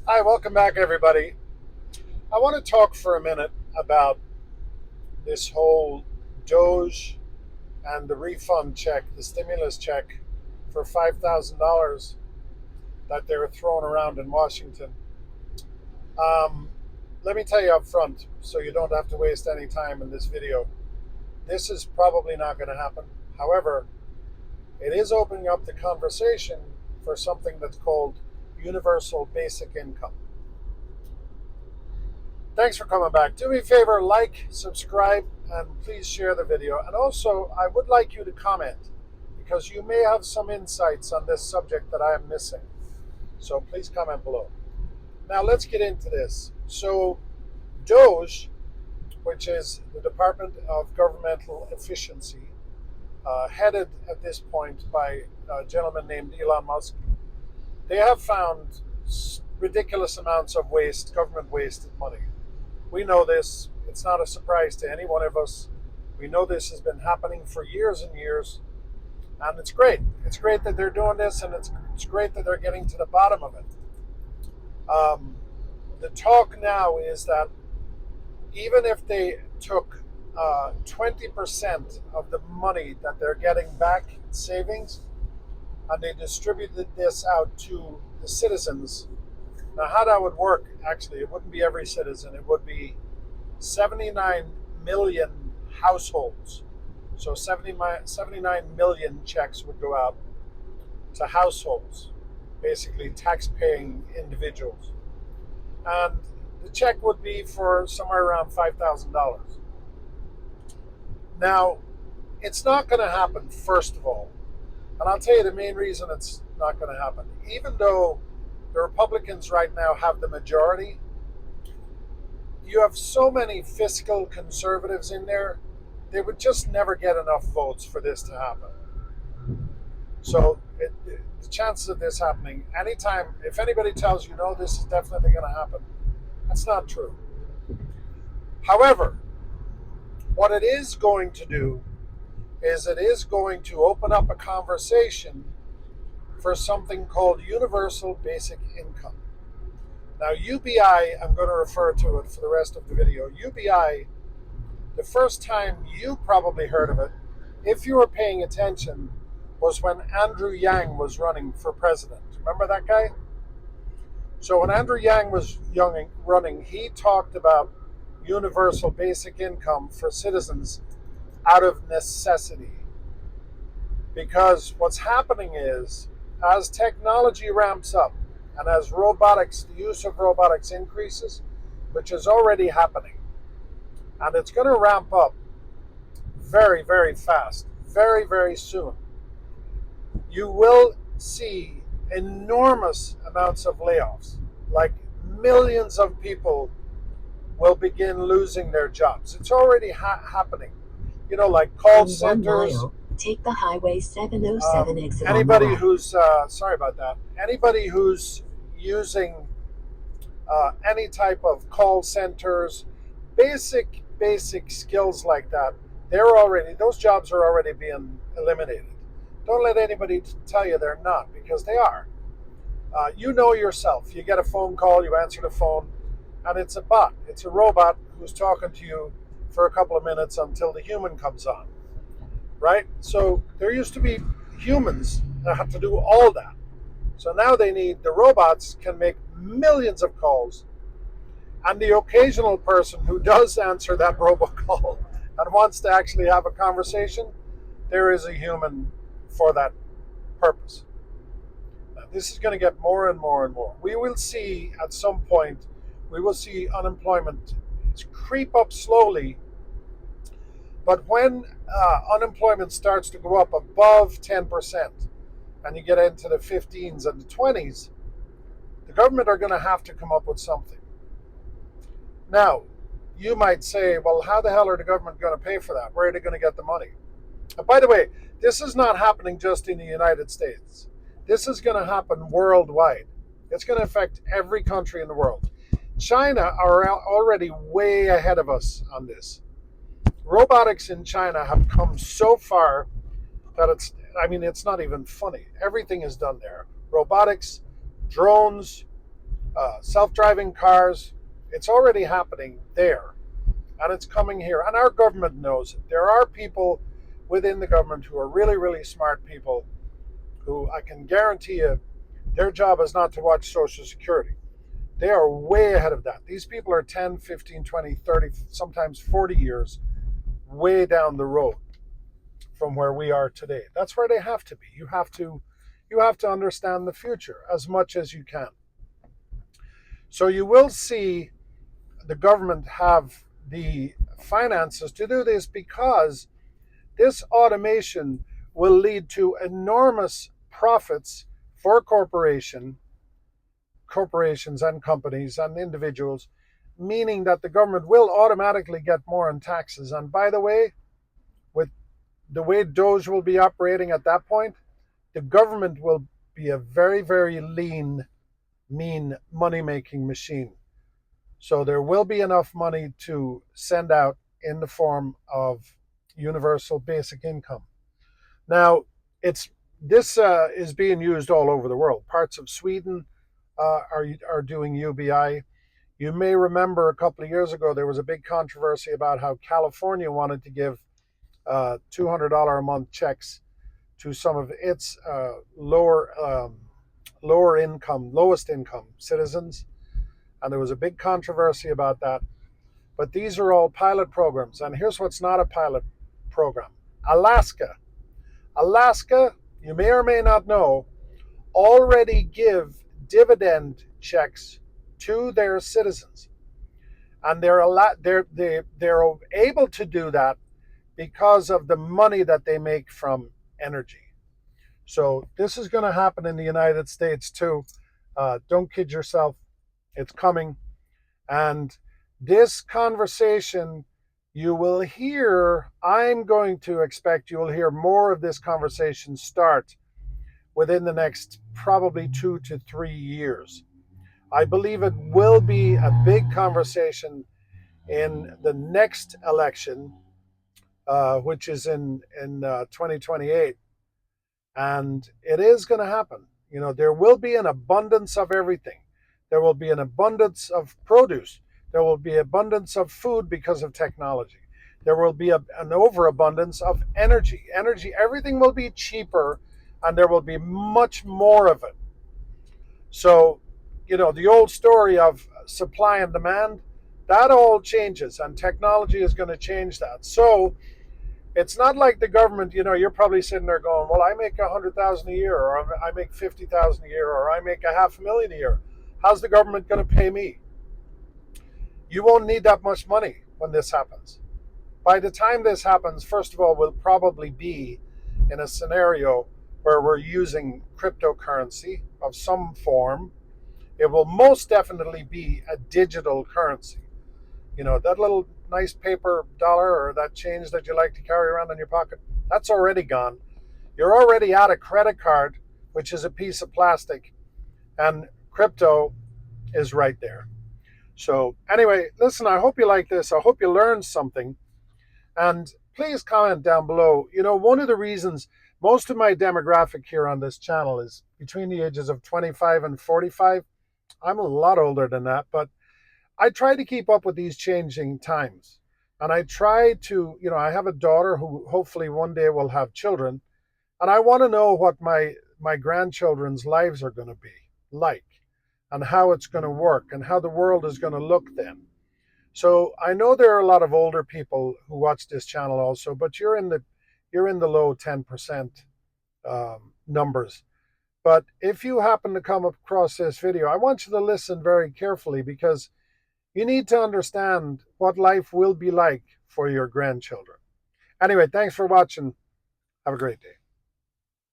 Hi, welcome back, everybody. I want to talk for a minute about this whole Doge and the refund check, the stimulus check for $5,000 that they were throwing around in Washington. Um, Let me tell you up front, so you don't have to waste any time in this video. This is probably not going to happen. However, it is opening up the conversation for something that's called universal basic income. Thanks for coming back. Do me a favor, like, subscribe, and please share the video. And also, I would like you to comment because you may have some insights on this subject that I am missing. So please comment below. Now let's get into this. So Doge, which is the Department of Governmental Efficiency, headed at this point by a gentleman named Elon Musk, they have found ridiculous amounts of waste, government wasted money. We know this. It's not a surprise to any one of us. We know this has been happening for years and years, and it's great. It's great that they're doing this, and it's great that they're getting to the bottom of it. The talk now is that even if they took 20% of the money that they're getting back in savings and they distributed this out to the citizens. Now, how that would work, actually, it wouldn't be every citizen. It would be 79 million households. So 79 million checks would go out to households, basically tax-paying individuals. And the check would be for somewhere around $5,000. Now, it's not going to happen, first of all. And I'll tell you the main reason it's not going to happen. Even though the Republicans right now have the majority, you have so many fiscal conservatives in there, they would just never get enough votes for this to happen. So the chances of this happening, anytime, if anybody tells you, no, this is definitely going to happen, that's not true. However, what it is going to do is it is going to open up a conversation for something called universal basic income. Now, UBI, I'm going to refer to it for the rest of the video. UBI, the first time you probably heard of it, if you were paying attention, was when Andrew Yang was running for president. Remember that guy? So when Andrew Yang was running, he talked about universal basic income for citizens out of necessity. Because what's happening is, as technology ramps up and as robotics, the use of robotics increases, which is already happening, and it's going to ramp up very, very fast, very, very soon, you will see enormous amounts of layoffs. Like millions of people will begin losing their jobs. It's already happening. You know, like call centers. Take the highway 707 exit. Anybody who's sorry about that. Anybody who's using any type of call centers, basic skills like that, those jobs are already being eliminated. Don't let anybody tell you they're not, because they are. You know yourself. You get a phone call, you answer the phone, and it's a bot. It's a robot who's talking to you for a couple of minutes until the human comes on. Right? So there used to be humans that had to do all that. So now the robots can make millions of calls, and the occasional person who does answer that robocall and wants to actually have a conversation, there is a human for that purpose. Now, this is going to get more and more and more. We will see at some point, we will see unemployment creep up slowly. But when unemployment starts to go up above 10% and you get into the 15s and the 20s, the government are going to have to come up with something. Now, you might say, well, how the hell are the government going to pay for that? Where are they going to get the money? And by the way, this is not happening just in the United States. This is going to happen worldwide. It's going to affect every country in the world. China are already way ahead of us on this. Robotics in China have come so far that it's not even funny. Everything is done there. Robotics, drones, self-driving cars. It's already happening there, and it's coming here. And our government knows it. There are people within the government who are really, really smart people who I can guarantee you their job is not to watch Social Security. They are way ahead of that. These people are 10, 15, 20, 30, sometimes 40 years way down the road from where we are today. That's where they have to be. You have to understand the future as much as you can. So you will see the government have the finances to do this because this automation will lead to enormous profits for corporations and companies and individuals, meaning that the government will automatically get more in taxes. And by the way, with the way Doge will be operating at that point, the government will be a very, very lean, mean money-making machine. So there will be enough money to send out in the form of universal basic income. Now, this is being used all over the world. Parts of Sweden are doing UBI. You may remember a couple of years ago there was a big controversy about how California wanted to give $200 a month checks to some of its lowest income citizens, and there was a big controversy about that. But these are all pilot programs, and here's what's not a pilot program: Alaska. Alaska, you may or may not know, already give dividend checks to their citizens, and they're able to do that because of the money that they make from energy. So this is going to happen in the United States too. Don't kid yourself. It's coming. And this conversation, I'm going to expect you will hear more of this conversation start within the next probably 2 to 3 years. I believe it will be a big conversation in the next election, which is in 2028. And it is going to happen. There will be an abundance of everything. There will be an abundance of produce. There will be abundance of food because of technology. There will be an overabundance of energy. Everything will be cheaper, and there will be much more of it. So, the old story of supply and demand, that all changes, and technology is going to change that. So, it's not like the government, you're probably sitting there going, well, I make 100,000 a year, or I make 50,000 a year, or I make $500,000 a year. How's the government going to pay me? You won't need that much money when this happens. By the time this happens, first of all, we'll probably be in a scenario where we're using cryptocurrency of some form. It will most definitely be a digital currency. That little nice paper dollar or that change that you like to carry around in your pocket, that's already gone. You're already at a credit card, which is a piece of plastic, and crypto is right there. So anyway, listen, I hope you like this. I hope you learned something. And please comment down below. One of the reasons most of my demographic here on this channel is between the ages of 25 and 45. I'm a lot older than that, but I try to keep up with these changing times. And I try to, I have a daughter who hopefully one day will have children. And I want to know what my grandchildren's lives are going to be like, and how it's going to work, and how the world is going to look then. So I know there are a lot of older people who watch this channel also, but you're in the low 10% numbers. But if you happen to come across this video, I want you to listen very carefully, because you need to understand what life will be like for your grandchildren. Anyway, thanks for watching. Have a great day.